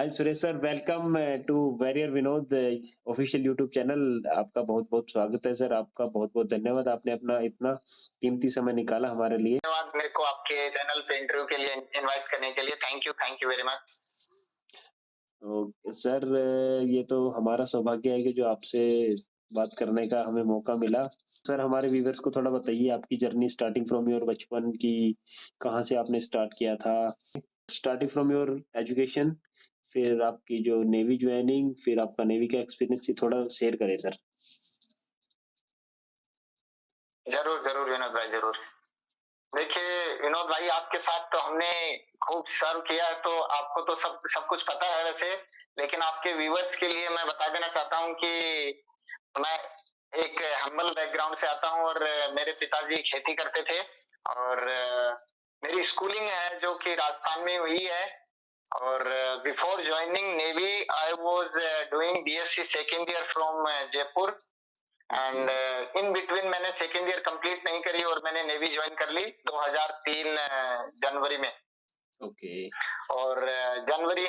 Hi Suresh sir, welcome to warrior Vinod official YouTube channel. आपका बहुत-बहुत स्वागत है सर। आपका बहुत-बहुत धन्यवाद, आपने अपना इतना कीमती समय निकाला हमारे लिए। धन्यवाद मेरे को आपके चैनल पे इंटरव्यू के लिए इनवाइट करने के लिए। Thank you very much. तो सर, ये तो हमारा सौभाग्य है कि जो आपसे बात करने का हमें मौका मिला। सर, हमारे व्यूअर्स को थोड़ा बताइए आपकी जर्नी स्टार्टिंग फ्रॉम योर बचपन की, कहाँ से आपने स्टार्ट किया था? स्टार्टिंग फ्रॉम योर एजुकेशन, फिर आपकी जो नेवी ज्वाइनिंग, फिर आपका नेवी का एक्सपीरियंस, ये थोड़ा शेयर करें सर। जरूर जरूर विनोद भाई, जरूर। देखिए विनोद भाई, आपके साथ तो हमने खूब सर्व किया है, तो आपको तो सब सब कुछ पता है वैसे। लेकिन आपके व्यूअर्स के लिए मैं बता देना चाहता हूँ कि मैं एक हम्बल बैकग्राउंड से आता हूँ और मेरे पिताजी खेती करते थे। और मेरी स्कूलिंग है जो कि राजस्थान में हुई है। और before joining navy I was doing BSc second year from Jaipur. And in between मैंने सेकेंड ईयर कंप्लीट नहीं करी और मैंने नेवी ज्वाइन कर ली 2003 जनवरी में। ओके। और जनवरी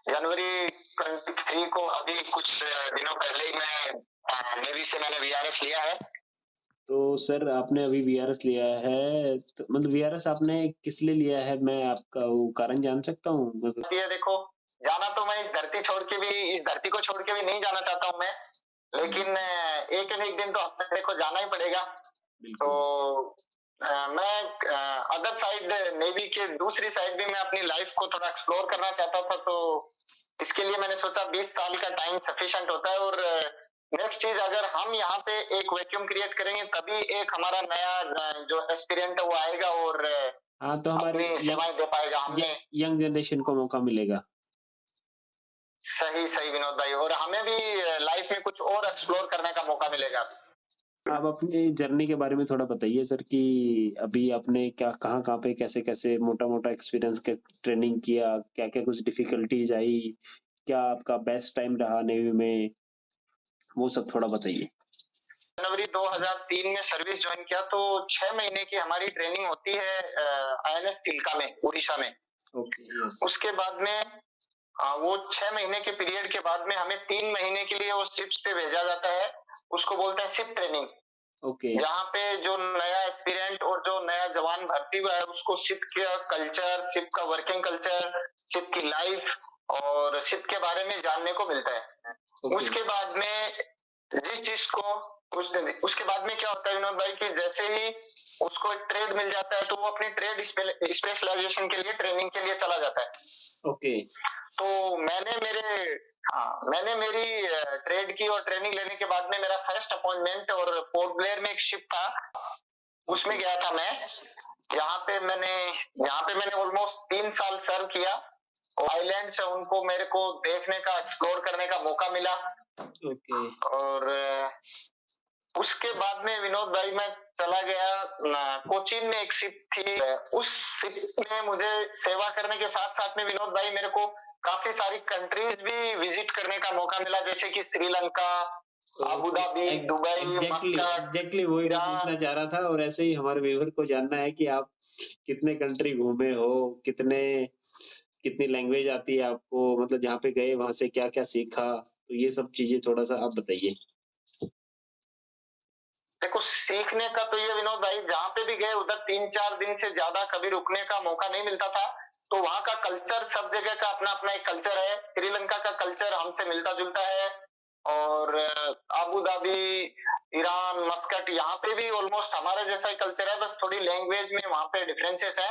जनवरी 23 को अभी कुछ दिनों पहले ही मैं नेवी से मैंने वीआरएस लिया है। तो सर, आपने अभी वीआरएस लिया है, तो मतलब वीआरएस आपने किस लिए लिया है? मैं आपका वो कारण जान सकता हूँ मतलब? ये देखो, जाना तो मैं इस धरती को छोड़ के भी नहीं जाना चाहता हूँ मैं। लेकिन एक न एक दिन तो अपने को जाना ही पड़ेगा। तो मैं अदर साइड नेवी के दूसरी साइड भी मैं अपनी लाइफ को थोड़ा एक्सप्लोर करना चाहता था। तो इसके लिए मैंने सोचा 20 साल का टाइम सफिशिएंट होता है। और नेक्स्ट चीज, अगर हम यहाँ पे एक वैक्यूम क्रिएट करेंगे तभी एक हमारा नया जो एक्सपीरियंस है वो आएगा और हाँ, तो हमारे अपनी सेवाएं दे पाएगा। हमने यंग जनरेशन को मौका मिलेगा। सही सही विनोद भाई, और हमें भी लाइफ में कुछ और एक्सप्लोर करने का मौका मिलेगा। आप अपनी जर्नी के बारे में थोड़ा बताइए सर कि अभी आपने क्या कहाँ-कहाँ पे कैसे-कैसे मोटा-मोटा एक्सपीरियंस के ट्रेनिंग किया? क्या-क्या कुछ डिफिकल्टीज आई? क्या आपका बेस्ट टाइम रहा नेवी में? वो सब थोड़ा बताइए। जनवरी 2003 में सर्विस ज्वाइन किया तो 6 महीने की हमारी ट्रेनिंग होती है आईएनएस चिल्का में, उड़ीसा में। Okay, yes. उसके बाद में वो 6 महीने के पीरियड के बाद में हमें 3 महीने के लिए वो शिप्स पे भेजा जाता है। उसको बोलते हैं शिप ट्रेनिंग। ओके। जहाँ पे जो नया एक्सपीरियंस और जो नया जवान भर्ती हुआ है उसको शिप का कल्चर, शिप का वर्किंग कल्चर, शिप की लाइफ और शिप के बारे में जानने को मिलता है। उसके बाद में जिस चीज को उसके बाद में क्या होता है विनोद भाई कि जैसे ही उसको एक ट्रेड मिल जाता है तो वो अपनी ट्रेड स्पेशलाइजेशन के लिए ट्रेनिंग के लिए चला जाता है। ओके। तो मैंने मेरी ट्रेड की और ट्रेनिंग लेने के बाद में मेरा फर्स्ट अपॉइंटमेंट और पोर्ट ब्लेयर में एक शिप था, उसमें गया था मैं। यहाँ पे मैंने ऑलमोस्ट 3 साल सर्व किया। आइलैंड से उनको मेरे को देखने का, एक्सप्लोर करने का मौका मिला। ओके। और उसके बाद में विनोद भाई मैं चला गया कोचीन में, एक शिप थी। उस शिप में मुझे सेवा करने के साथ साथ में विनोद भाई मेरे को काफी सारी कंट्रीज भी विजिट करने का मौका मिला, जैसे कि Sri Lanka, Abu Dhabi, Dubai, exactly वही मैं पूछना चाह रहा था। और ऐसे ही हमारे व्यूअर को जानना है कि आप कितने कंट्री घूमे हो, कितनी लैंग्वेज आती है आपको, मतलब जहाँ पे गए वहां से क्या क्या सीखा, तो ये सब चीजें थोड़ा सा आप बताइए। देखो, सीखने का तो ये विनोद भाई, जहाँ पे भी गए उधर 3-4 दिन से ज्यादा कभी रुकने का मौका नहीं मिलता था। तो वहाँ का कल्चर, सब जगह का अपना अपना एक कल्चर है। श्रीलंका का कल्चर हमसे मिलता जुलता है। और अबू धाबी, ईरान, मस्कट, यहाँ पे भी ऑलमोस्ट हमारे जैसा ही कल्चर है, बस थोड़ी लैंग्वेज में वहाँ पे डिफरेंसेस है।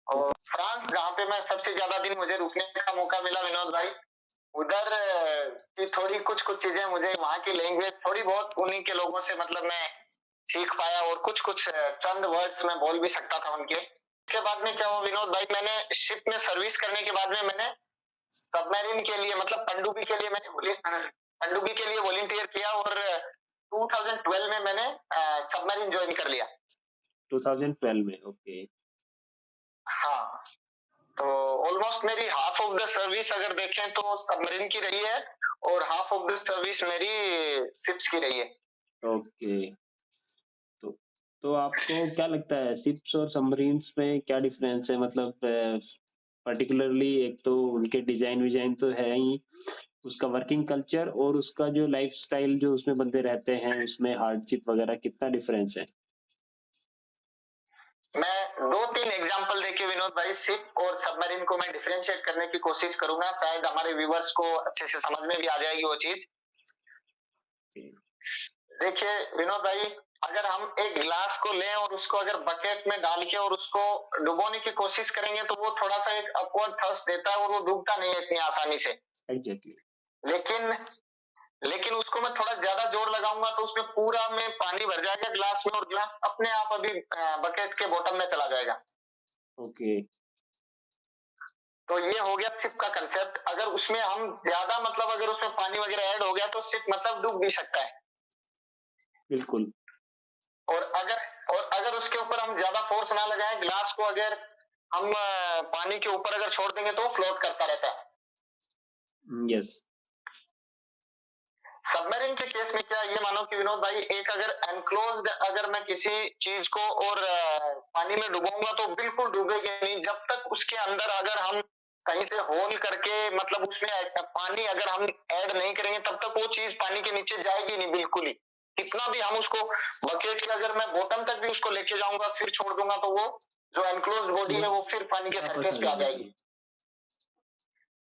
और फ्रांस, जहाँ पे मैं सबसे ज्यादा दिन मुझे रुकने का मौका मिला विनोद भाई, उधर की थोड़ी कुछ कुछ चीजें मुझे, वहाँ की लैंग्वेज थोड़ी बहुत उन्हीं के लोगों से मतलब मैं सीख पाया और कुछ कुछ चंद वर्ड्स मैं बोल भी सकता था उनके। इसके बाद में क्या हुआ विनोद भाई, मैंने शिप में सर्विस करने के बाद में मैंने सबमरीन के लिए, मतलब पनडुब्बी के लिए वॉलंटियर किया और 2012 में मैंने सबमरीन ज्वाइन कर लिया। 2012 में, ओके। हाँ, तो ऑलमोस्ट मेरी हाफ ऑफ द सर्विस अगर देखें तो सबमरीन की रही है और हाफ ऑफ द सर्विस मेरी शिप्स की रही है। ओके। तो आपको क्या लगता है शिप्स और सबमरीन्स में क्या डिफरेंस है? मतलब पर्टिकुलरली एक तो उनके डिज़ाइन विज़ाइन तो है ही, उसका वर्किंग कल्चर और उसका जो लाइफ़स्टाइल जो उसमें बंदे रहते हैं, उसमें हार्डशिप वगैरह कितना डिफरेंस है? मैं 2-3 एग्जांपल देके विनोद भाई शिप और सबमरीन को मैं डिफरेंशिएट करने की कोशिश करूँगा, शायद हमारे व्यूअर्स को अच्छे से समझ में भी आ जाएगी वो चीज़। जी। देखिए विनोद भाई, अगर हम एक गिलास को लें और उसको अगर बकेट में डाल के और उसको डुबोने की कोशिश करेंगे तो वो थोड़ा-सा एक अपवर्ड थ्रस्ट देता है और वो डूबता नहीं है इतनी आसानी से। एग्ज़ैक्टली। लेकिन लेकिन उसको मैं थोड़ा ज़्यादा जोर लगाऊँगा तो उसमें पूरा में पानी भर जाएगा ग्लास में और ग्लास अपने आप अभी बकेट के बॉटम में चला जाएगा। ओके, तो ये हो गया शिप का कांसेप्ट। अगर उसमें हम ज़्यादा मतलब अगर उसमें पानी वगैरह ऐड हो गया तो शिप मतलब डूब भी सकता है। बिल्कुल। और अगर उसके ऊपर हम ज़्यादा फोर्स ना लगाएँ, ग्लास को अगर हम पानी के ऊपर अगर छोड़ देंगे तो वो फ्लोट करता रहता है। यस। सबमरीन के केस में क्या है, ये मानो कि विनोद भाई एक अगर एनक्लोज्ड अगर मैं किसी चीज को और पानी में डुबाऊंगा तो बिल्कुल डूबेगी नहीं जब तक उसके अंदर अगर हम कहीं से होल करके मतलब उसमें पानी अगर हम ऐड नहीं करेंगे तब तक वो चीज पानी के नीचे जाएगी नहीं बिल्कुल ही। कितना भी हम उसको बकेट के अगर मैं बॉटम तक भी उसको लेके जाऊंगा फिर छोड़ दूंगा तो वो जो एनक्लोज्ड बॉडी है वो फिर पानी के वापस सरफेस आ पे आ जाएगी। जाएगी।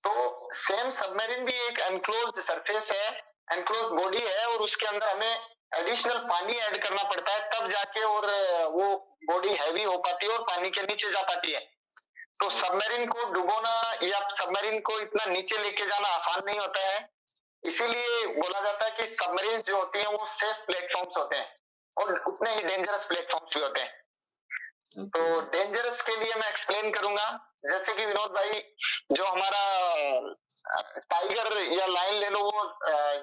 तो सेम सबमरीन भी एक एनक्लोज्ड सरफेस है, एनक्लोज्ड बॉडी है और उसके अंदर हमें एडिशनल पानी ऐड करना पड़ता है तब जाके और वो बॉडी हैवी हो पाती है और पानी के नीचे जा पाती है। तो सबमरीन को डुबोना या सबमरीन को इतना नीचे लेके जाना आसान नहीं होता है। इसीलिए बोला जाता है कि सबमरीन जो होती हैं वो सेफ प्लेटफॉर्म्स होते हैं और उतने ही डेंजरस प्लेटफॉर्म्स भी होते हैं। तो ओके। डेंजरस के लिए मैं एक्सप्लेन करूंगा, जैसे कि विनोद भाई जो हमारा टाइगर या लायन ले लो, वो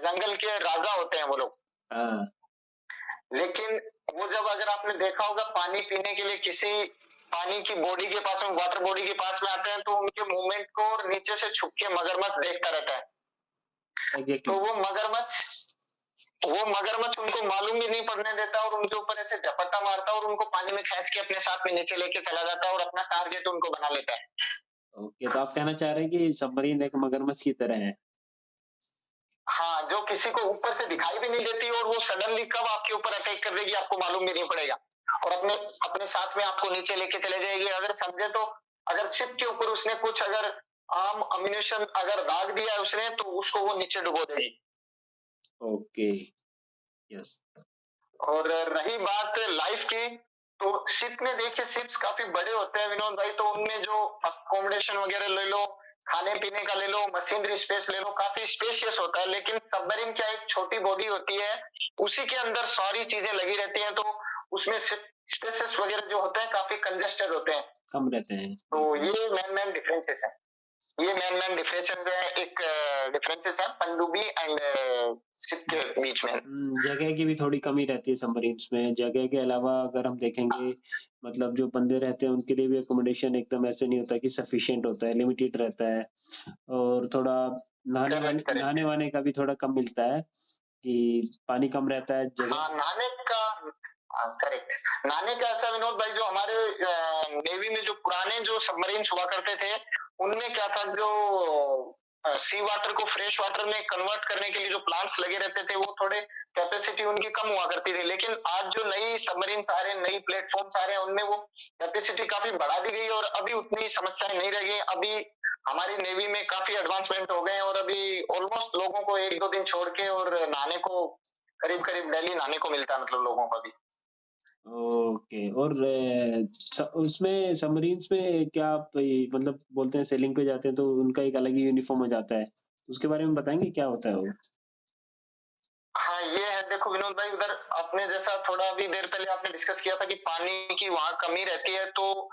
जंगल के राजा होते हैं वो लोग। हाँ, लेकिन वो जब अगर आपने देखा होगा पानी पीने के लिए किसी पानी की बॉडी के पास में वाटर बॉडी के पास में आते हैं तो उनके मूवमेंट को और नीचे से छुप के मगरमच्छ देखता रहता है। तो एग्ज़ैक्टली। वो मगरमच्छ उनको मालूम भी नहीं पड़ने देता और उनके ऊपर ऐसे झपट्टा मारता है और उनको पानी में खींच के अपने साथ में नीचे लेके चला जाता है और अपना टारगेट उनको बना लेता है। ओके, तो आप कहना चाह रहे हैं कि सबमरीन एक मगरमच्छ की तरह है? हाँ, जो किसी को ऊपर से दिखाई भी नहीं देती और वो सडनली कब आपके ऊपर अटैक कर देगी आपको मालूम भी नहीं पड़ेगा और अपने अपने साथ में आपको नीचे लेके चले जाएगी। अगर समझे तो अगर शिप के ऊपर उसने कुछ अगर आर्म अम्यूनिशन अगर दाग दिया है उसने तो उसको वो नीचे डुबो देगी। Okay, yes. और रही बात लाइफ की, तो शिप में देखिए शिप्स काफी बड़े होते हैं विनोद भाई, तो उनमें जो अकोमोडेशन वगैरह ले लो, खाने पीने का ले लो, मशीनरी स्पेस ले लो, काफी स्पेशियस होता है। लेकिन सबमरीन क्या एक छोटी बॉडी होती है, उसी के अंदर सारी चीजें लगी रहती हैं, तो उसमें स्पेसेस वगैरह जो होते हैं काफी कंजेस्टेड होते हैं। कम रहते हैं। तो ये मेन डिफरेंसेस है। ये मेन डिफरेंसेस है, एक डिफरेंसेस है पनडुब्बी एंड शिप के बीच में। जगह की भी थोड़ी कमी रहती है सबमरीन्स में। जगह के अलावा अगर हम देखेंगे मतलब जो बंदे रहते हैं उनके लिए भी अकोमोडेशन एकदम ऐसे नहीं होता कि सफिशिएंट होता है, लिमिटेड रहता है और थोड़ा करेक्ट करेक्ट। नहाने-वहाने का भी थोड़ा कम मिलता है कि पानी कम रहता है जगह। हाँ, नहाने का करेक्ट। नहाने का ऐसा विनोद भाई जो हमारे नेवी में जो पुराने जो सबमरीन्स हुआ करते थे, उनमें क्या था जो सी वाटर को फ्रेश वाटर में कन्वर्ट करने के लिए जो प्लांट्स लगे रहते थे वो थोड़े कैपेसिटी उनकी कम हुआ करती थी। लेकिन आज जो नई सबमरीन्स आ रहे हैं, नई प्लेटफ़ॉर्म्स आ रहे हैं, उनमें वो कैपेसिटी काफ़ी बढ़ा दी गई है और अभी उतनी समस्याएँ नहीं रह गई। अभी हमारी नेवी में काफ़ी एडवांसमेंट हो गए हैं और अभी ऑलमोस्ट लोगों को 1-2 दिन छोड़ के और नहाने को करीब-करीब डेली नहाने को मिलता है मतलब लोगों को भी। ओके और उसमें सबमरीन्स में क्या आप मतलब बोलते हैं सेलिंग पे जाते हैं तो उनका एक अलग ही यूनिफ़ॉर्म हो जाता है। उसके बारे में बताएँगे क्या होता है वो? हाँ, ये है देखो विनोद भाई, उधर आपने जैसा थोड़ा अभी देर पहले आपने डिस्कस किया था कि पानी की वहाँ कमी रहती है, तो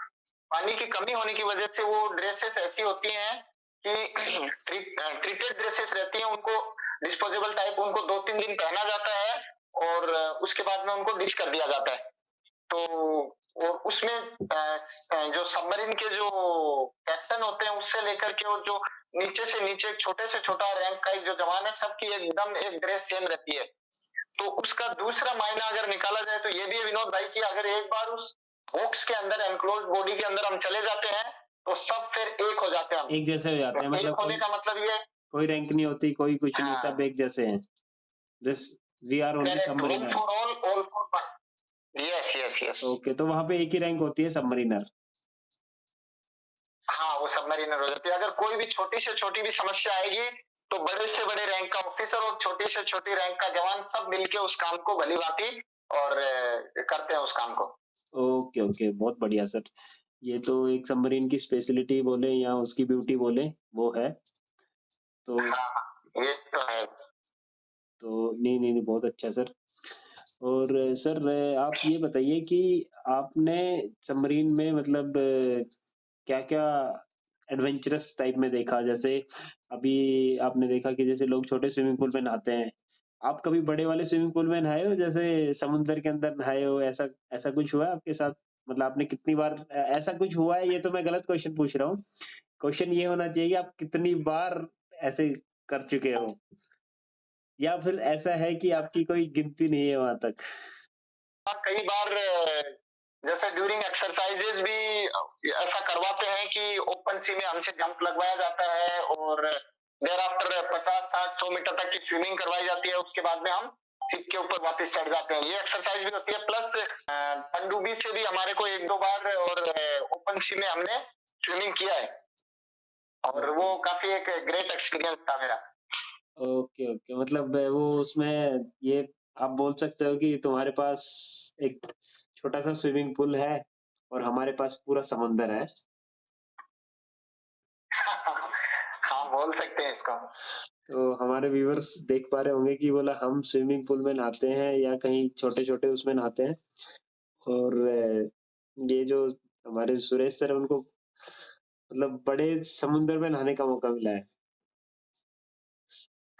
पानी की कमी होने की वजह से वो ड्रेसेस ऐसी होती हैं कि ट्रीटेड ड्रेसेस रहती हैं, उनको डिस्पोजेबल टाइप उनको 2-3 दिन पहना जाता है और उसके बाद में उनको डिच कर दिया जाता है। तो और उसमें जो सबमरीन के जो कैप्टन होते हैं उससे लेकर के और जो नीचे से नीचे छोटे से छोटा रैंक का एक जो जवान है सबकी एकदम एक ड्रेस सेम रहती है। तो उसका दूसरा मायना अगर निकाला जाए तो ये भी है विनोद भाई कि अगर एक बार उस बॉक्स के अंदर एनक्लोज बॉडी के अंदर हम चले जाते हैं तो सब फिर एक हो जाते हैं हम। एक जैसे हो जाते हैं, तो एक मतलब होने कोई का मतलब ये कोई रैंक नहीं होती, कोई कुछ नहीं, सब हाँ, एक जैसे हैं। This we are only correct, one submariner. For all for one. Yes, yes, yes. Okay, तो वहाँ पे एक ही रैंक होती है, सबमरीनर। हाँ, वो सबमरीनर हो जाती है। अगर कोई भी छोटी से छोटी भी समस्या आएगी, तो बड़े से बड़े रैंक का ऑफिसर और छोटी से छोटी रैंक का जवान सब मिलके उस काम को भली-भांति और करते हैं उस काम को। ओके, ओके, बहुत बढ़िया सर। ये तो एक सबमरीन की स्पेशलिटी बोले या उसकी ब्यूटी बोले, वो है। तो हाँ, ये तो है। नहीं, नहीं, नहीं, बहुत अच्छा सर। और सर आप ये बताइए कि आपने सबमरीन में मतलब क्या-क्या एडवेंचरस टाइप में देखा? जैसे अभी आपने देखा कि जैसे लोग छोटे स्विमिंग पूल में नहाते हैं। आप कभी बड़े वाले स्विमिंग पूल में नहाए हो, जैसे समुद्र के अंदर नहाए हो, ऐसा ऐसा कुछ हुआ है आपके साथ? मतलब आपने कितनी बार ऐसा कुछ हुआ है, ये तो मैं गलत क्वेश्चन पूछ रहा हूँ। क्वेश्चन ये होना चाहिए कि आप कितनी बार ऐसे कर चुके हो? या फिर ऐसा है कि आपकी कोई गिनती नहीं है वहाँ तक? हाँ, कई बार जैसे ड्यूरिंग एक्सरसाइजेज भी ऐसा करवाते हैं कि ओपन सी में हमसे जंप लगवाया जाता है और देयर आफ्टर 50-60-100 मीटर तक की स्विमिंग करवाई जाती है। उसके बाद में हम सीट के ऊपर वापस चढ़ जाते हैं। ये एक्सरसाइज भी होती है, प्लस पनडुब्बी से भी हमारे को 1-2 बार और ओपन सी में हमने स्विमिंग किया है और ओके, वो काफ़ी एक ग्रेट एक्सपीरियंस था मेरा। ओके, ओके, मतलब वो उसमें ये आप बोल सकते हो कि तुम्हारे पास एक छोटा-सा स्विमिंग पूल है और हमारे पास पूरा समुंदर है। हाँ, बोल सकते हैं इसको। तो हमारे व्यूअर्स देख पा रहे होंगे कि बोला हम स्विमिंग पूल में नहाते हैं या कहीं छोटे-छोटे उसमें नहाते हैं और ये जो हमारे सुरेश सर हैं उनको मतलब बड़े समुंदर में नहाने का मौका मिला है।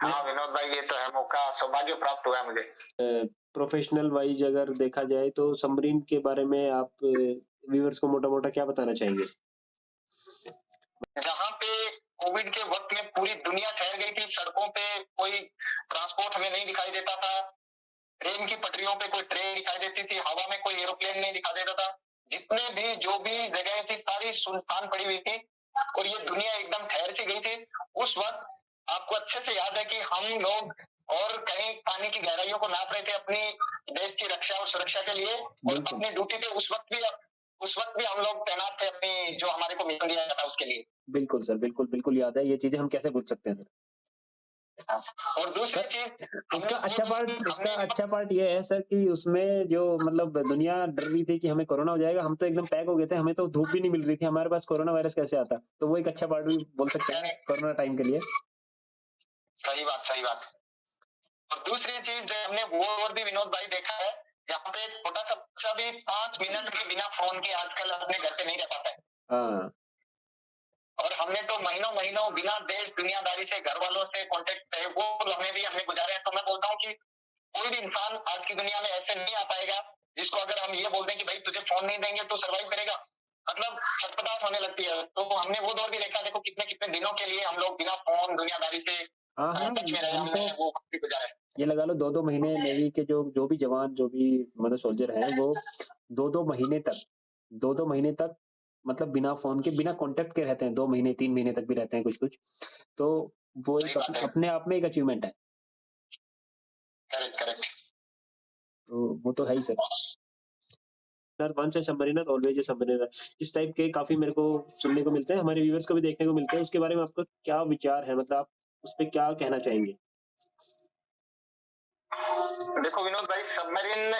मैं हाँ, विनोद भाई, ये तो है, मौका सौभाग्य प्राप्त हुआ है मुझे। प्रोफेशनल वाइज अगर देखा जाए तो सबमरीन के बारे में आप व्यूअर्स को मोटा-मोटा क्या बताना चाहेंगे? जहाँ पे कोविड के वक़्त में पूरी दुनिया ठहर गई थी, सड़कों पे कोई ट्रांसपोर्ट हमें नहीं दिखाई देता था, ट्रेन की पटरियों पे कोई ट्रेन दिखाई देती थी, हवा में कोई एरोप्लेन नहीं दिखाई देता था। जितने भी जो भी जगह थी सारी सुनसान पड़ी हुई थी और ये दुनिया एकदम ठहर सी गई थी। उस वक़्त आपको अच्छे से याद है कि हम लोग और कहीं पानी की गहराइयों को नाप रहे थे अपनी देश की रक्षा और सुरक्षा के लिए और बिल्कुल, अपनी ड्यूटी पे उस वक़्त भी हम लोग तैनात थे अपनी जो हमारे को मिशन दिया गया था उसके लिए। बिल्कुल सर, बिल्कुल, बिल्कुल याद है। ये चीज़ें हम कैसे भूल सकते हैं सर? और दूसरी सर, चीज़ इसका हमने वो अच्छा पार्ट इसका हमने अच्छा पार्ट ये है सर कि उसमें जो मतलब दुनिया डर रही थी कि हमें कोरोना हो जाएगा, हम तो एकदम पैक हो गए थे, हमें तो धूप भी नहीं मिल रही थी, हमारे पास कोरोना वायरस कैसे आता? तो वो एक अच्छा पार्ट भी बोल सकते हैं कोरोना टाइम के लिए। सही बात, सही बात। और दूसरी चीज़ हमने वो और भी विनोद भाई देखा है, जहाँ पे छोटा-सा बच्चा भी 5 मिनट के बिना फ़ोन के आजकल अपने घर पे नहीं रह पाता है। हाँ, और हमने तो महीनों-महीनों बिना देश दुनियादारी से, घर वालों से कॉन्टैक्ट रहे, वो लम्हे भी हमने गुज़ारे हैं। तो मैं बोलता हूँ कि कोई भी इंसान आज की दुनिया में ऐसे नहीं आ पाएगा, जिसको अगर हम ये बोल दें कि भाई तुझे फ़ोन नहीं देंगे तो सर्वाइव करेगा, मतलब छटपटाहट होने लगती है। तो हमने वो दौर भी देखा, देखो कितने-कितने दिनों के लिए हम लोग बिना फ़ोन, दुनियादारी से हाँ, हाँ, टच में रहे, हम तो हमने वो वक़्त भी गुज़ारा है। ये लगा लो 2-2 महीने नेवी के जो जो भी जवान, जो भी मतलब सोल्जर हैं, वो 2-2 महीने तक 2-2 महीने तक मतलब बिना फ़ोन के, बिना कॉन्टैक्ट के रहते हैं, 2 महीने, 3 महीने तक भी रहते हैं कुछ-कुछ। तो वो सही एक बात है। अपने आप में एक अचीवमेंट है। Correct, correct. तो वो तो है ही sir. Sir once a submariner always a submariner, इस टाइप के काफ़ी मेरे को सुनने को मिलते हैं, हमारे व्यूअर्स को भी देखने को मिलते हैं। उसके बारे में आपका क्या विचार है? मतलब आप उस पे क्या कहना चाहेंगे? देखो विनोद भाई, सबमरीन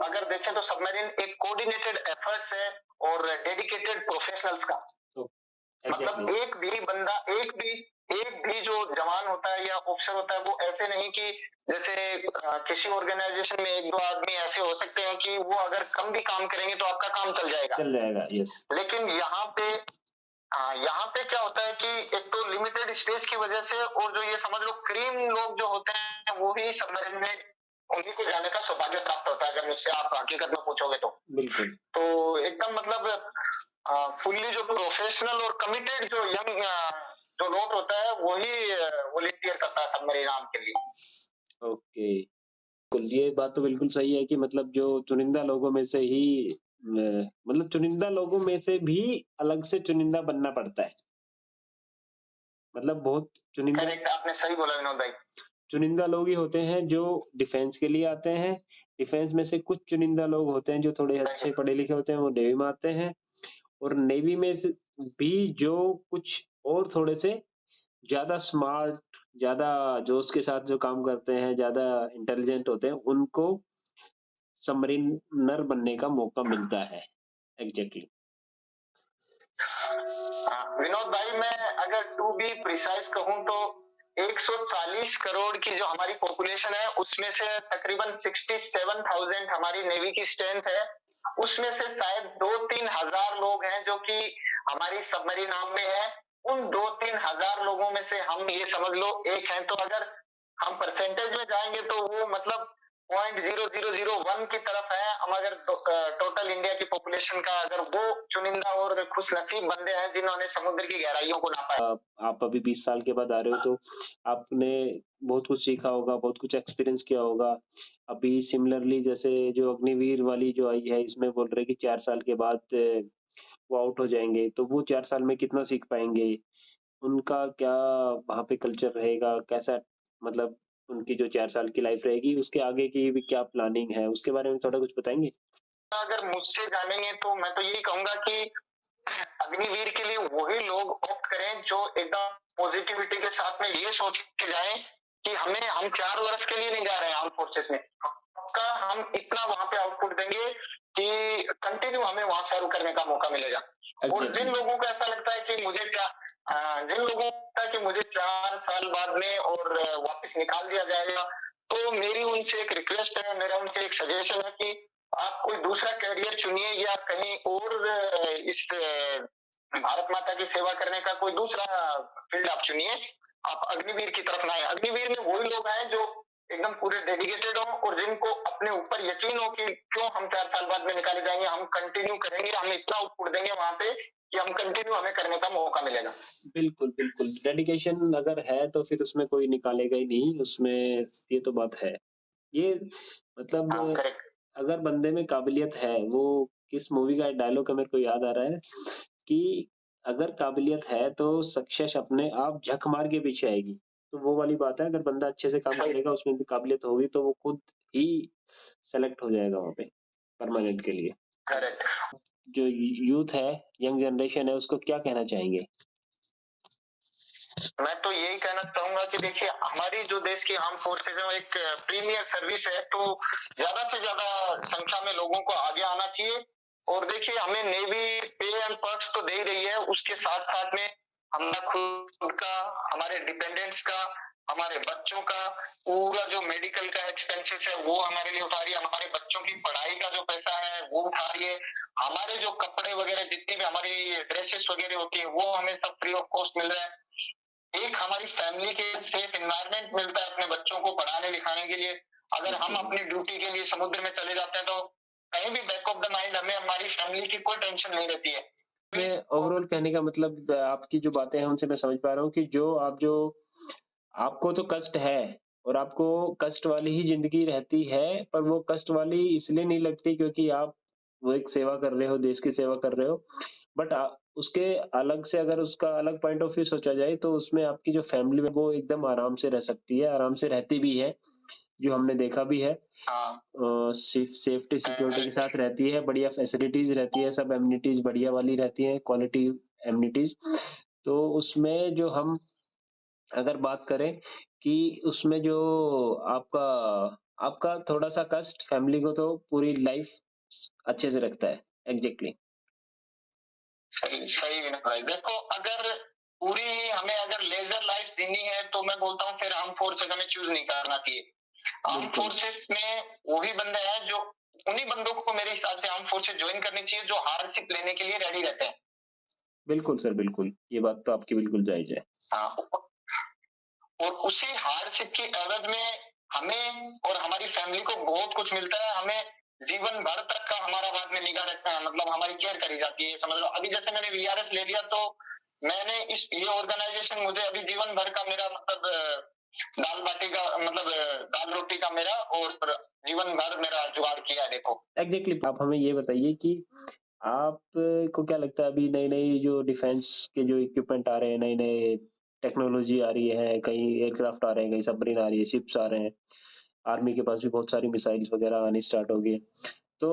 अगर देखें तो सबमरीन एक कोऑर्डिनेटेड एफर्ट्स है और डेडिकेटेड प्रोफेशनल्स का। तो मतलब एग्ज़ैक्टली, एक भी जो जवान होता है या ऑफिसर होता है, वो ऐसे नहीं कि जैसे किसी ऑर्गेनाइजेशन में 1-2 आदमी ऐसे हो सकते हैं कि वो अगर कम भी काम करेंगे तो आपका काम चल जाएगा। चल जाएगा, यस। लेकिन यहाँ पे क्या होता है कि एक तो लिमिटेड स्पेस की वजह से और जो ये समझ लो क्रीम लोग जो होते हैं, वो ही सबमरीन में उन्हीं को जाने का सौभाग्य प्राप्त होता है, अगर मुझसे आप हकीकत में पूछोगे तो। बिल्कुल, तो एकदम मतलब फुल्ली जो प्रोफेशनल और कमिटेड जो यंग जो लोग होता है, वही वॉलंटियर करता है सबमरीन आर्म के लिए। ओके। बिल्कुल, ये बात तो बिल्कुल सही है कि मतलब जो चुनिंदा लोगों में से ही मतलब चुनिंदा लोगों में से भी अलग से चुनिंदा बनना पड़ता है। मतलब बहुत चुनिंदा करेक्ट, आपने सही बोला विनोद भाई। चुनिंदा लोग ही होते हैं जो डिफेंस के लिए आते हैं। डिफेंस में से कुछ चुनिंदा लोग होते हैं जो थोड़े सही, अच्छे पढ़े-लिखे होते हैं, वो नेवी में आते हैं। और नेवी में से भी जो कुछ और थोड़े से ज़्यादा स्मार्ट, ज़्यादा जोश के साथ जो काम करते हैं, ज़्यादा इंटेलिजेंट होते हैं, उनको सबमरीनर बनने का मौका मिलता है। एग्ज़ैक्टली। हाँ, विनोद भाई मैं अगर टू बी प्रिसाइज कहूँ तो 140 करोड़ की जो हमारी पॉपुलेशन है उसमें से तकरीबन 67,000 हमारी नेवी की स्ट्रेंथ है। उसमें से शायद 2-3 हजार लोग हैं जो कि हमारी सबमरीन आर्म में है। उन 2-3 हजार लोगों में से हम ये समझ लो एक हैं, तो अगर हम परसेंटेज में जाएंगे तो वो मतलब 0.0001 की तरफ है। हम अगर टोटल इंडिया की पॉपुलेशन का अगर वो चुनिंदा और खुशनसीब बंदे हैं जिन्होंने समुद्र की गहराइयों को नापा है। आप अभी 20 साल के बाद आ रहे हो तो आपने बहुत कुछ सीखा होगा, बहुत कुछ एक्सपीरियंस किया होगा। अभी सिमिलरली जैसे जो अग्निवीर वाली जो आई है इसमें बोल रहे हैं कि 4 साल के बाद वो आउट हो जाएँगे, तो वो 4 साल में कितना सीख पाएँगे? उनका क्या वहाँ पे कल्चर रहेगा? कैसा मतलब उनकी जो 4 साल की लाइफ रहेगी, उसके आगे की भी क्या प्लानिंग है? उसके बारे में थोड़ा कुछ बताएँगे? अगर मुझसे जानेंगे तो मैं तो यही कहूंगा कि अग्निवीर के लिए वही लोग ऑप्ट करें जो एकदम पॉजिटिविटी के साथ में ये सोच के जाएं कि हम 4 वर्ष के लिए नहीं जा रहे हैं आर्म फोर्सेस में, पक्का हम इतना वहां पे आउटपुट देंगे कि कंटिन्यू हमें वहां सर्व करने का मौका मिलेगा। और जिन लोगों को ऐसा लगता है कि जिन लोगों को लगता है कि मुझे 4 साल बाद में और वापस निकाल दिया जाएगा, तो मेरी उनसे एक रिक्वेस्ट है, मेरा उनसे एक सजेशन है कि आप कोई दूसरा करियर चुनिए या कहीं और इस भारत माता की सेवा करने का कोई दूसरा फील्ड आप चुनिए। आप अग्निवीर की तरफ ना आए। अग्निवीर में वही लोग आए जो एकदम पूरे डेडिकेटेड हो और जिनको अपने ऊपर यकीन हो कि क्यों हम 4 साल बाद में निकाले जाएंगे, हम कंटिन्यू करेंगे, हम इतना आउटपुट देंगे वहां पे कि हम कंटिन्यू हमें करने का मौका मिलेगा। बिल्कुल, बिल्कुल। डेडिकेशन अगर है तो फिर उसमें कोई निकालेगा ही नहीं, उसमें ये तो बात है। ये मतलब हाँ, करेक्ट। अगर बंदे में काबिलियत है, वो किस मूवी का डायलॉग है मेरे को याद आ रहा है कि अगर काबिलियत है तो सक्सेस अपने आप झक मार के पीछे आएगी। तो वो वाली बात है, अगर बंदा अच्छे से काम करेगा, उसमें भी काबिलियत होगी तो वो खुद ही सेलेक्ट हो जाएगा वहाँ पे परमानेंट के लिए। करेक्ट। जो यूथ है, यंग जनरेशन है, उसको क्या कहना चाहेंगे? मैं तो यही कहना चाहूंगा कि देखिए हमारी जो देश की आर्म फोर्सेज है वो एक प्रीमियर सर्विस है, तो ज्यादा से ज्यादा संख्या में लोगों को आगे आना चाहिए। और देखिए हमें नेवी पे एंड पर्क्स तो दे ही रही है, उसके साथ साथ में हमारा खुद का, हमारे डिपेंडेंट्स का, हमारे बच्चों का पूरा जो मेडिकल का एक्सपेंसेस है वो हमारे लिए उठा रही है, हमारे बच्चों की पढ़ाई का जो पैसा है वो उठा रही है, हमारे जो कपड़े वगैरह जितनी भी हमारी ड्रेसेस वगैरह होती है वो हमें सब फ्री ऑफ कॉस्ट मिल रहा है। एक हमारी फैमिली के सेफ एनवायरनमेंट मिलता है अपने बच्चों को पढ़ाने लिखाने के लिए। अगर हम अपनी ड्यूटी के लिए समुद्र में चले जाते हैं तो कहीं भी बैक ऑफ द माइंड हमें हमारी फैमिली की कोई टेंशन नहीं रहती है। मैं ओवरऑल कहने का मतलब आपकी जो बातें हैं उनसे मैं समझ पा रहा हूँ कि जो आपको तो कष्ट है और आपको कष्ट वाली ही ज़िंदगी रहती है, पर वो कष्ट वाली इसलिए नहीं लगती क्योंकि आप वो एक सेवा कर रहे हो, देश की सेवा कर रहे हो। बट उसके अलग से अगर उसका अलग पॉइंट ऑफ व्यू सोचा जाए तो उसमें आपकी जो फैमिली है वो एकदम आराम से रह सकती है, आराम से रहती भी है, जो हमने देखा भी है। हाँ, सेफ्टी सिक्योरिटी के साथ रहती है, बढ़िया फैसिलिटीज़ रहती है, सब एमिनिटीज़ बढ़िया वाली रहती हैं, क्वालिटी एमिनिटीज़। तो उसमें जो हम अगर बात करें कि उसमें जो आपका आपका थोड़ा-सा कष्ट फैमिली को तो पूरी लाइफ अच्छे से रखता है। एग्ज़ैक्टली। सही सही विनोद भाई। देखो अगर पूरी हमें अगर लेजर लाइफ जीनी है तो मैं बोलता हूँ फिर आर्म फोर्सेस हमें चूज नहीं करना चाहिए। आर्म बिल्कुल, फोर्सेस में वही बंदे हैं जो, उन्हीं बंदों को मेरे हिसाब से आर्म फोर्सेस ज्वाइन करनी चाहिए जो हार्डशिप लेने के लिए रेडी रहते हैं। बिल्कुल सर बिल्कुल। ये बात तो आपकी बिल्कुल जायज़ है। हाँ, और उसी हार्डशिप की एवज में हमें और हमारी फैमिली को बहुत कुछ मिलता है। हमें जीवन भर तक का हमारा बाद में निगाह रखना है, मतलब हमारी केयर करी जाती है। समझ लो अभी जैसे मैंने वीआरएस ले लिया तो मैंने इस ये ऑर्गेनाइजेशन मुझे अभी जीवन भर का मेरा मतलब दाल बाटी का मतलब दाल रोटी का मेरा और जीवन भर मेरा जुगाड़ किया है देखो। एग्ज़ैक्टली आप हमें ये बताइए कि आप को क्या लगता है अभी नई-नई जो डिफेंस के जो इक्विपमेंट आ रहे हैं, नए-नए टेक्नोलॉजी आ रही है, कहीं एयरक्राफ्ट आ रहे हैं, कहीं सबमरीन आ रही है, शिप्स आ रहे हैं, आर्मी के पास भी बहुत सारी मिसाइल्स वगैरह आनी स्टार्ट हो गई है। तो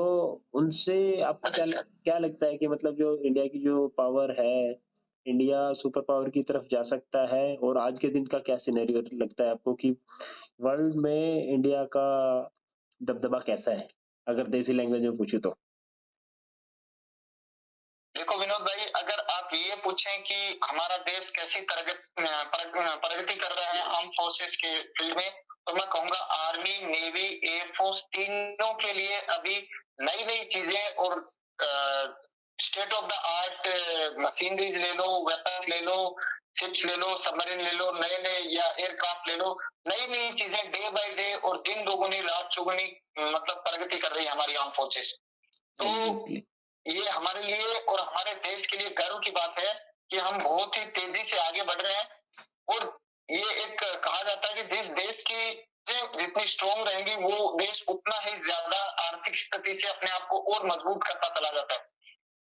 उनसे आपको क्या लगता है कि मतलब जो इंडिया की जो पावर है, इंडिया सुपर पावर की तरफ जा सकता है? और आज के दिन का क्या सिनेरियो लगता है आपको कि वर्ल्ड में इंडिया का दबदबा कैसा है? अगर देसी लैंग्वेज में पूछूँ तो? देखो विनोद भाई, अगर आप ये पूछें कि हमारा देश कैसी प्रगति कर रहा है आर्म फोर्सेस के फील्ड में, तो मैं कहूँगा आर्मी, नेवी, एयर फोर्स तीनों के लिए अभी नई-नई चीज़ें और state of the art machineries ले लो, वेपन्स ले लो, शिप्स ले लो, सबमरीन ले लो, नए-नए या एयरक्राफ्ट ले लो, नई-नई चीज़ें डे बाय डे और दिन दोगुनी रात चौगुनी मतलब प्रगति कर रही है हमारी आर्म फोर्सेस। तो एग्ज़ैक्टली। ये हमारे लिए और हमारे देश के लिए गर्व की बात है कि हम बहुत ही तेजी से आगे बढ़ रहे हैं और ये एक कहा जाता है कि जिस देश की जितनी स्ट्रांग रहेंगी वो देश उतना ही ज्यादा आर्थिक स्थिति से अपने आप को और मजबूत करता चला जाता है।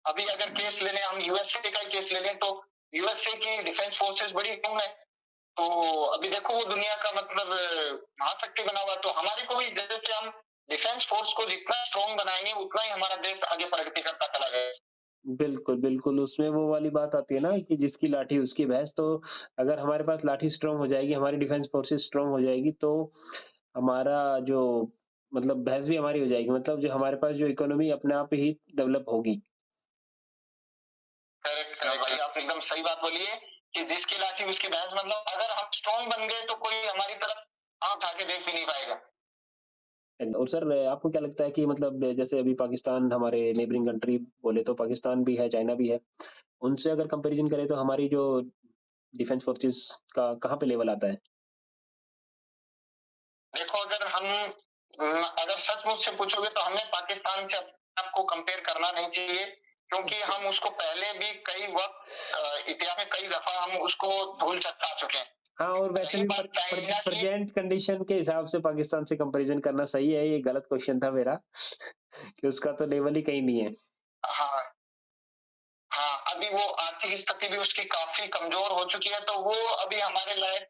अभी अगर केस ले लें, हम यूएसए का केस ले लें, तो यूएसए की डिफेंस फोर्सेस बड़ी कम है। तो अभी देखो वो दुनिया का मतलब महाशक्ति बना हुआ है, तो हमारी को भी जैसे हम डिफेंस फोर्स को जितना स्ट्रांग बनाएंगे उतना ही हमारा देश आगे प्रगति करता चला जाएगा। बिल्कुल, बिल्कुल, उसमें वो वाली बात आती है ना कि जिसकी लाठी उसकी भैंस, तो अगर हमारे पास लाठी स्ट्रॉन्ग हो जाएगी, हमारी डिफेंस फोर्सेस स्ट्रॉन्ग हो जाएगी, तो हमारा जो मतलब भैंस भी हमारी हो जाएगी, मतलब जो हमारे पास जो इकोनॉमी अपने आप ही डेवलप होगी। करेक्ट करेक्ट भाई, आप एकदम सही बात बोली है कि जिसकी लाठी उसकी भैंस, मतलब अगर हम स्ट्रांग बन गए तो कोई हमारी तरफ आंख उठा के देख भी नहीं पाएगा। और सर आपको क्या लगता है कि मतलब जैसे अभी पाकिस्तान हमारे नेबरिंग कंट्री बोले तो पाकिस्तान भी है, चाइना भी है, उनसे अगर कंपैरिज़न करें तो हमारी जो डिफेंस फोर्सेस का कहाँ पे लेवल आता है? देखो अगर हम अगर सचमुच से पूछोगे तो हमें पाकिस्तान से अपने आप को कंपेयर करना नहीं चाहिए, क्योंकि हम उसको पहले भी कई वक्त इतिहास में कई दफा हम उसको धूल चटा चुके हैं। हाँ, और वैसे रही भी बात चाइना की, प्रेज़ेंट कंडीशन के हिसाब से पाकिस्तान से कंपैरिज़न करना सही है, ये गलत क्वेश्चन था मेरा कि उसका तो लेवल ही कहीं नहीं है। हाँ हाँ, अभी वो आर्थिक स्थिति भी उसकी काफी कमजोर हो चुकी है, तो वो अभी हमारे लायक,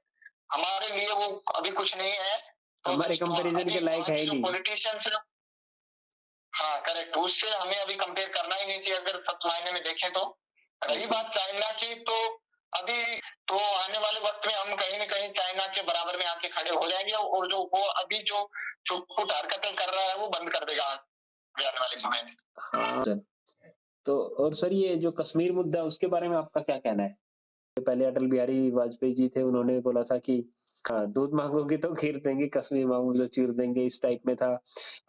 हमारे लिए वो अभी कुछ नहीं है। तो हमारे कंपैरिज़न अभी के लायक वहाँ है के ही जो नहीं। पॉलिटिशियंस है, हाँ करेक्ट, उससे हमें अभी कंपेयर करना ही नहीं चाहिए अगर सच मायने में देखें तो। रही बिल्कुल। बात चाइना की, तो अभी तो आने वाले वक्त में हम कहीं न कहीं चाइना के बराबर में आके खड़े हो जाएँगे और जो वो अभी जो छुट-पुट हरकतें कर रहा है वो बंद कर देगा आने वाले समय में। हाँ, सर। तो और सर ये जो कश्मीर मुद्दा है उसके बारे में आपका क्या कहना है? पहले अटल बिहारी वाजपेयी जी थे, उन्होंने बोला था कि हाँ, दूध माँगोगे तो खीर देंगे, कश्मीर माँगोगे तो चीर देंगे, इस टाइप में था।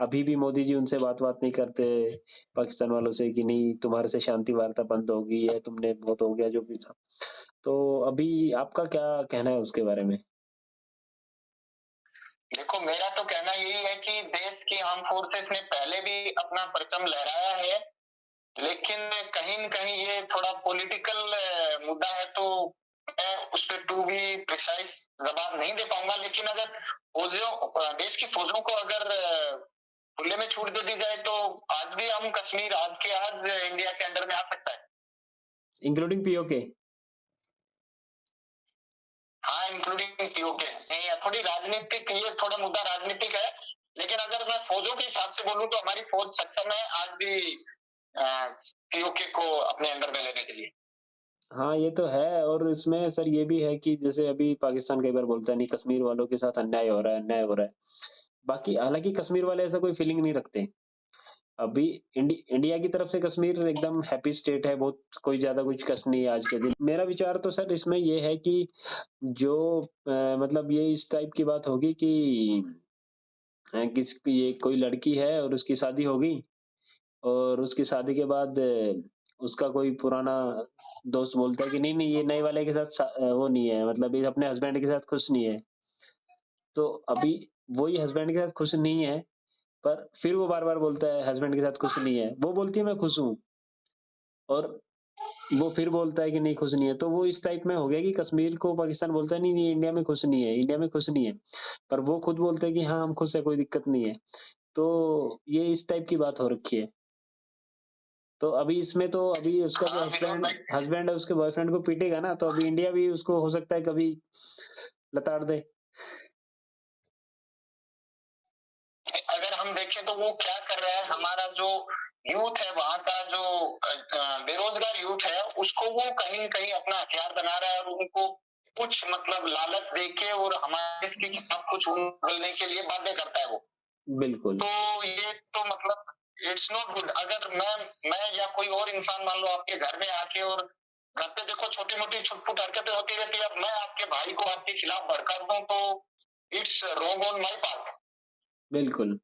अभी भी मोदी जी उनसे बात-वात नहीं करते पाकिस्तान वालों से कि नहीं तुम्हारे से शांति वार्ता बंद हो गई है, तुमने बहुत हो गया जो भी था। तो अभी आपका क्या कहना है उसके बारे में? देखो मेरा तो कहना यही है कि देश की आर्म फोर्सेस ने पहले भी अपना परचम लहराया है, लेकिन कहीं न कहीं ये थोड़ा पॉलिटिकल मुद्दा है, तो मैं उस पे टू बी प्रिसाइज़ जवाब नहीं दे पाऊँगा। लेकिन अगर देश की फौजों को अगर खुले में छूट दे दी जाए तो आज भी हम कश्मीर आज के आज इंडिया के अंडर में आ सकता है। Including PoK? हाँ, इंक्लूडिंग पीओके। नहीं, थोड़ी राजनीतिक, ये थोड़ा मुद्दा राजनीतिक है, लेकिन अगर मैं फौजों के हिसाब से बोलूँ तो हमारी फौज सक्षम है आज भी अ, पीओके को अपने अंडर में लेने के लिए। हाँ, ये तो है और इसमें सर ये भी है कि जैसे अभी पाकिस्तान कई बार बोलता है नहीं कश्मीर वालों के साथ अन्याय हो रहा है, अन्याय हो रहा है। बाकी हालाँकि कश्मीर वाले ऐसा कोई फीलिंग नहीं रखते। अभी इंडिया की तरफ से कश्मीर एकदम हैप्पी स्टेट है, बहुत कोई ज़्यादा कुछ कष्ट नहीं है आज के दिन। मेरा विचार तो सर इसमें ये है कि जो मतलब ये इस टाइप की बात होगी कि ये कोई लड़की है और उसकी शादी हो गई और उसकी शादी के बाद उसका कोई पुराना दोस्त बोलता है कि नहीं, नहीं ये नए वाले के साथ वो नहीं है मतलब ये अपने हस्बैंड के साथ खुश नहीं है। तो अभी वही हस्बैंड के साथ खुश नहीं है, पर फिर वो बार-बार बोलता है हस्बैंड के साथ खुश नहीं है। वो बोलती है मैं खुश हूँ और वो फिर बोलता है कि नहीं खुश नहीं है, तो वो इस टाइप में हो गया कि कश्मीर को पाकिस्तान बोलता है नहीं नहीं इंडिया में खुश नहीं है, इंडिया में खुश नहीं है, पर वो खुद बोलते हैं कि हाँ हम खुश है, कोई दिक्कत नहीं है। तो ये इस टाइप की बात हो रखी है। तो अभी इसमें तो अभी उसका जो हाँ विनोद हस्बैंड भाई, हस्बैंड है उसके बॉयफ्रेंड को पीटेगा ना, तो अभी इंडिया भी उसको हो सकता है कभी लताड़ दे। अगर हम देखें तो वो क्या कर रहा है, हमारा जो यूथ है वहाँ का, जो बेरोजगार यूथ है, उसको वो कहीं न कहीं अपना हथियार बना रहा है, और उनको कुछ मतलब लालच देके और हमारे देश के खिलाफ कुछ बोलने के लिए बाध्य करता है वो। बिल्कुल, तो ये तो मतलब इट्स नॉट गुड। अगर मैं या कोई और इंसान मान लो आपके घर में आके, और घर पे देखो छोटी-मोटी छुट-पुट हरकतें होती रहती है, अब मैं आपके भाई को आपके खिलाफ भड़का दूँ तो it's wrong on my part. बिल्कुल।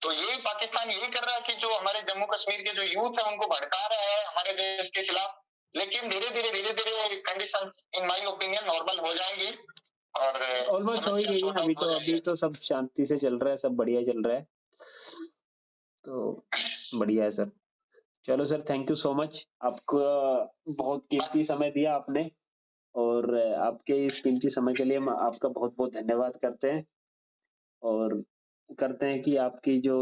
तो यही पाकिस्तान यही कर रहा है कि जो हमारे जम्मू कश्मीर के जो यूथ है उनको भड़का रहा है हमारे देश के खिलाफ। लेकिन धीरे-धीरे condition in my opinion normal हो जाएँगी, और ऑलमोस्ट हो ही समस्या गई है, सॉर्ट आउट हो अभी जाएगी। तो सब शांति से चल रहा है, सब बढ़िया चल रहा है। तो बढ़िया है सर। चलो sir, thank you so much. आपका बहुत कीमती समय दिया आपने, और आपके इस कीमती समय के लिए हम आपका बहुत-बहुत धन्यवाद करते हैं, और करते हैं कि आपकी जो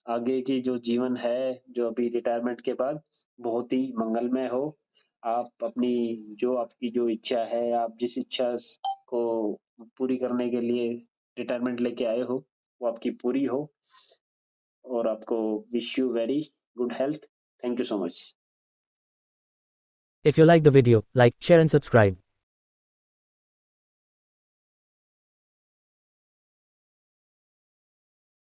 आगे की जो जीवन है, जो अभी रिटायरमेंट के बाद बहुत ही मंगलमय हो। आप अपनी जो आपकी जो इच्छा है, आप जिस इच्छा को पूरी करने के लिए रिटायरमेंट लेके आए हो, वो आपकी पूरी हो, और आपको wish you very good health. Thank you so much. If you like the video, like, share and subscribe.